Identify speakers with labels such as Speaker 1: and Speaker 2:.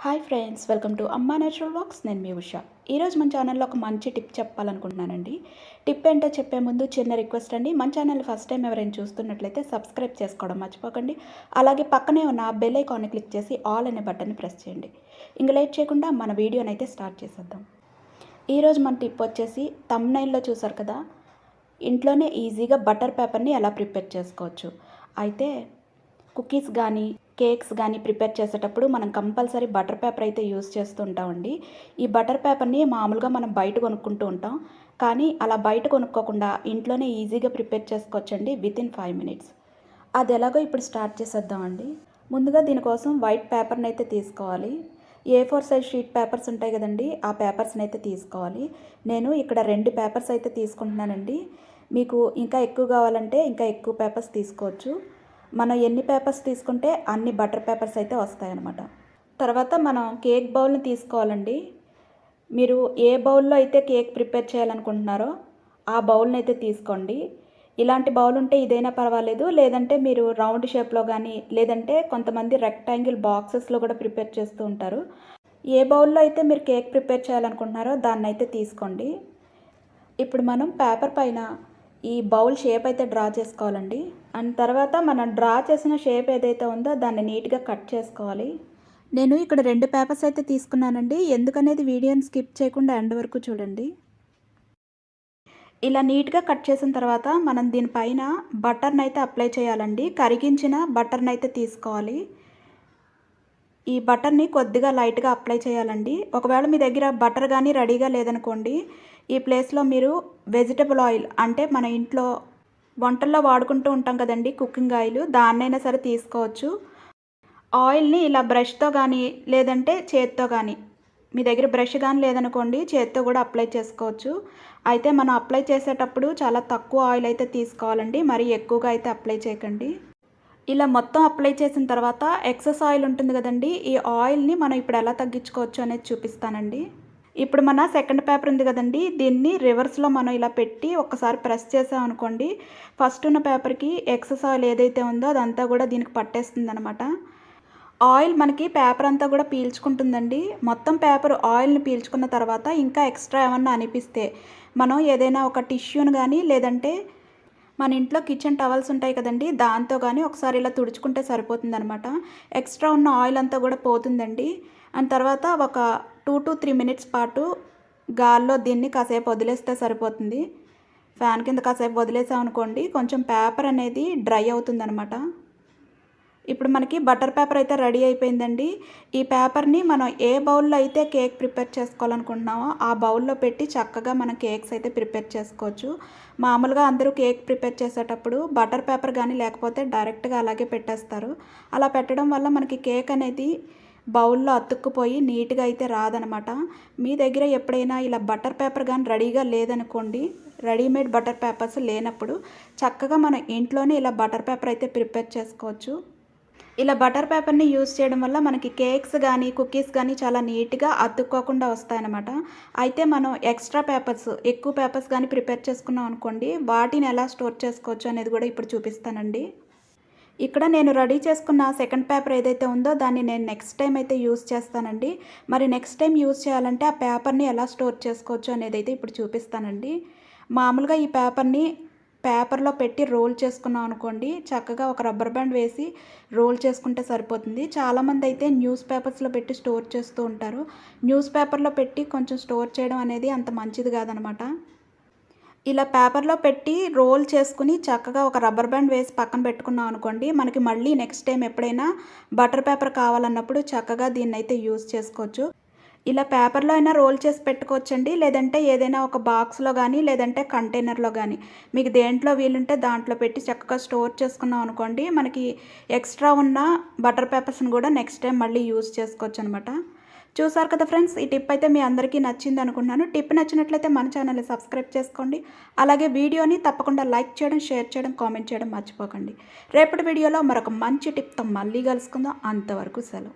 Speaker 1: Hi friends, welcome to అమ్మా natural wax. నేను మీ ఉష. ఈరోజు మన ఛానల్లో ఒక మంచి టిప్ చెప్పాలనుకుంటున్నానండి. టిప్ ఏంటో చెప్పే ముందు చిన్న రిక్వెస్ట్ అండి, మన ఛానల్ ఫస్ట్ టైం ఎవరైనా చూస్తున్నట్లయితే సబ్స్క్రైబ్ చేసుకోవడం మర్చిపోకండి. అలాగే పక్కనే ఉన్న బెల్ ఐకాన్ని క్లిక్ చేసి ఆల్ అనే బటన్ని ప్రెస్ చేయండి. ఇంక లేట్ చేయకుండా మన వీడియోని అయితే స్టార్ట్ చేసేద్దాం. ఈరోజు మన టిప్ వచ్చేసి థంబ్నెయిల్లో చూసారు కదా, ఇంట్లోనే ఈజీగా బటర్ పేపర్ని ఎలా ప్రిపేర్ చేసుకోవచ్చు. అయితే కుకీస్ కానీ కేక్స్ కానీ ప్రిపేర్ చేసేటప్పుడు మనం కంపల్సరీ బటర్ పేపర్ అయితే యూస్ చేస్తూ ఉంటామండి. ఈ బటర్ పేపర్ని మామూలుగా మనం బయట కొనుక్కుంటూ ఉంటాం, కానీ అలా బయట కొనుక్కోకుండా ఇంట్లోనే ఈజీగా ప్రిపేర్ చేసుకోవచ్చండి వితిన్ 5 minutes. అది ఎలాగో ఇప్పుడు స్టార్ట్ చేసేద్దామండి. ముందుగా దీనికోసం వైట్ పేపర్ని అయితే తీసుకోవాలి. A4 సైజ్ షీట్ పేపర్స్ ఉంటాయి కదండి, ఆ పేపర్స్ని అయితే తీసుకోవాలి. నేను ఇక్కడ 2 పేపర్స్ అయితే తీసుకుంటున్నానండి. మీకు ఇంకా ఎక్కువ కావాలంటే ఇంకా ఎక్కువ పేపర్స్ తీసుకోవచ్చు. మనం ఎన్ని పేపర్స్ తీసుకుంటే అన్ని బటర్ పేపర్స్ అయితే వస్తాయన్నమాట. తర్వాత మనం కేక్ బౌల్ని తీసుకోవాలండి. మీరు ఏ బౌల్లో అయితే కేక్ ప్రిపేర్ చేయాలనుకుంటున్నారో ఆ బౌల్ని అయితే తీసుకోండి. ఇలాంటి బౌల్ ఉంటే ఇదైనా పర్వాలేదు, లేదంటే మీరు రౌండ్ షేప్లో కానీ, లేదంటే కొంతమంది రెక్టాంగిల్ బాక్సెస్లో కూడా ప్రిపేర్ చేస్తూ ఉంటారు. ఏ బౌల్లో అయితే మీరు కేక్ ప్రిపేర్ చేయాలనుకుంటున్నారో దాన్ని అయితే తీసుకోండి. ఇప్పుడు మనం పేపర్ పైన ఈ బౌల్ షేప్ అయితే డ్రా చేసుకోవాలండి. అండ్ తర్వాత మనం డ్రా చేసిన షేప్ ఏదైతే ఉందో దాన్ని నీట్గా కట్ చేసుకోవాలి. నేను ఇక్కడ 2 పేపర్స్ అయితే తీసుకున్నానండి. ఎందుకనేది వీడియోని స్కిప్ చేయకుండా ఎండ్ వరకు చూడండి. ఇలా నీట్గా కట్ చేసిన తర్వాత మనం దీనిపైన బటర్ని అయితే అప్లై చేయాలండి. కరిగించిన బటర్ని అయితే తీసుకోవాలి. ఈ బటర్ని కొద్దిగా లైట్గా అప్లై చేయాలండి. ఒకవేళ మీ దగ్గర బటర్ కానీ రెడీగా లేదనుకోండి, ఈ ప్లేస్లో మీరు వెజిటబుల్ ఆయిల్, అంటే మన ఇంట్లో వంటల్లో వాడుకుంటూ ఉంటాం కదండి కుకింగ్ ఆయిల్, దాన్నైనా సరే తీసుకోవచ్చు. ఆయిల్ని ఇలా బ్రష్తో కానీ లేదంటే చేత్తో కానీ, మీ దగ్గర బ్రష్ కానీ లేదనుకోండి చేత్తో కూడా అప్లై చేసుకోవచ్చు. అయితే మనం అప్లై చేసేటప్పుడు చాలా తక్కువ ఆయిల్ అయితే తీసుకోవాలండి, మరీ ఎక్కువగా అయితే అప్లై చేయకండి. ఇలా మొత్తం అప్లై చేసిన తర్వాత ఎక్సెస్ ఆయిల్ ఉంటుంది కదండి, ఈ ఆయిల్ని మనం ఇప్పుడు ఎలా తగ్గించుకోవచ్చు అనేది చూపిస్తానండి. ఇప్పుడు మన సెకండ్ పేపర్ ఉంది కదండి, దీన్ని రివర్స్లో మనం ఇలా పెట్టి ఒక్కసారి ప్రెస్ చేసామనుకోండి, ఫస్ట్ ఉన్న పేపర్కి ఎక్సెస్ ఆయిల్ ఏదైతే ఉందో అదంతా కూడా దీనికి పట్టేస్తుంది అనమాట. ఆయిల్ మనకి పేపర్ అంతా కూడా పీల్చుకుంటుందండి. మొత్తం పేపర్ ఆయిల్ని పీల్చుకున్న తర్వాత ఇంకా ఎక్స్ట్రా ఏమన్నా అనిపిస్తే మనం ఏదైనా ఒక టిష్యూని కానీ, లేదంటే మన ఇంట్లో కిచెన్ టవల్స్ ఉంటాయి కదండి, దాంతో కానీ ఒకసారి ఇలా తుడుచుకుంటే సరిపోతుంది అనమాట. ఎక్స్ట్రా ఉన్న ఆయిల్ అంతా కూడా పోతుందండి. అండ్ తర్వాత ఒక 2 to 3 minutes పాటు గాల్లో దీన్ని కాసేపు వదిలేస్తే సరిపోతుంది. ఫ్యాన్ కింద కాసేపు వదిలేసామనుకోండి, కొంచెం పేపర్ అనేది డ్రై అవుతుందనమాట. ఇప్పుడు మనకి బటర్ పేపర్ అయితే రెడీ అయిపోయిందండి. ఈ పేపర్ని మనం ఏ బౌల్లో అయితే కేక్ ప్రిపేర్ చేసుకోవాలనుకుంటున్నామో ఆ బౌల్లో పెట్టి చక్కగా మనం కేక్స్ అయితే ప్రిపేర్ చేసుకోవచ్చు. మామూలుగా అందరూ కేక్ ప్రిపేర్ చేసేటప్పుడు బటర్ పేపర్ కానీ లేకపోతే డైరెక్ట్గా అలాగే పెట్టేస్తారు. అలా పెట్టడం వల్ల మనకి కేక్ అనేది బౌల్లో అతుక్కుపోయి నీట్గా అయితే రాదనమాట. మీ దగ్గర ఎప్పుడైనా ఇలా బటర్ పేపర్ కానీ రెడీగా లేదనుకోండి, రెడీమేడ్ బటర్ పేపర్స్ లేనప్పుడు చక్కగా మనం ఇంట్లోనే ఇలా బటర్ పేపర్ అయితే ప్రిపేర్ చేసుకోవచ్చు. ఇలా బటర్ పేపర్ని యూజ్ చేయడం వల్ల మనకి కేక్స్ కానీ కుకీస్ కానీ చాలా నీట్గా అతుక్కోకుండా వస్తాయన్నమాట. అయితే మనం ఎక్స్ట్రా పేపర్స్, ఎక్కువ పేపర్స్ కానీ ప్రిపేర్ చేసుకున్నాం అనుకోండి, వాటిని ఎలా స్టోర్ చేసుకోవచ్చు అనేది కూడా ఇప్పుడు చూపిస్తానండి. ఇక్కడ నేను రెడీ చేసుకున్న సెకండ్ పేపర్ ఏదైతే ఉందో దాన్ని నేను నెక్స్ట్ టైం అయితే యూజ్ చేస్తానండి. మరి నెక్స్ట్ టైం యూజ్ చేయాలంటే ఆ పేపర్ని ఎలా స్టోర్ చేసుకోవచ్చు అనేది అయితే ఇప్పుడు చూపిస్తానండి. మామూలుగా ఈ పేపర్లో పెట్టి రోల్ చేసుకున్నాం అనుకోండి, చక్కగా ఒక రబ్బర్ బ్యాండ్ వేసి రోల్ చేసుకుంటే సరిపోతుంది. చాలామంది అయితే న్యూస్ పేపర్స్లో పెట్టి స్టోర్ చేస్తూ ఉంటారు. న్యూస్ పేపర్లో పెట్టి కొంచెం స్టోర్ చేయడం అనేది అంత మంచిది కాదనమాట. ఇలా పేపర్లో పెట్టి రోల్ చేసుకుని చక్కగా ఒక రబ్బర్ బ్యాండ్ వేసి పక్కన పెట్టుకున్నాం అనుకోండి, మనకి మళ్ళీ నెక్స్ట్ టైం ఎప్పుడైనా బటర్ పేపర్ కావాలన్నప్పుడు చక్కగా దీన్ని అయితే యూజ్ చేసుకోవచ్చు. ఇలా పేపర్లో అయినా రోల్ చేసి పెట్టుకోవచ్చండి, లేదంటే ఏదైనా ఒక బాక్స్లో కానీ లేదంటే కంటైనర్లో కానీ, మీకు దేంట్లో వీలుంటే దాంట్లో పెట్టి చక్కగా స్టోర్ చేసుకున్నాం అనుకోండి, మనకి ఎక్స్ట్రా ఉన్న బటర్ పేపర్స్ని కూడా నెక్స్ట్ టైం మళ్ళీ యూజ్ చేసుకోవచ్చు అనమాట. చూసారు కదా ఫ్రెండ్స్, ఈ టిప్ అయితే మీ అందరికీ నచ్చింది అనుకుంటున్నాను. టిప్ నచ్చినట్లయితే మన ఛానల్ని సబ్స్క్రైబ్ చేసుకోండి. అలాగే వీడియోని తప్పకుండా లైక్ చేయడం, షేర్ చేయడం, కామెంట్ చేయడం మర్చిపోకండి. రేపటి వీడియోలో మరొక మంచి టిప్తో మళ్ళీ కలుసుకుందాం. అంతవరకు సెలవు.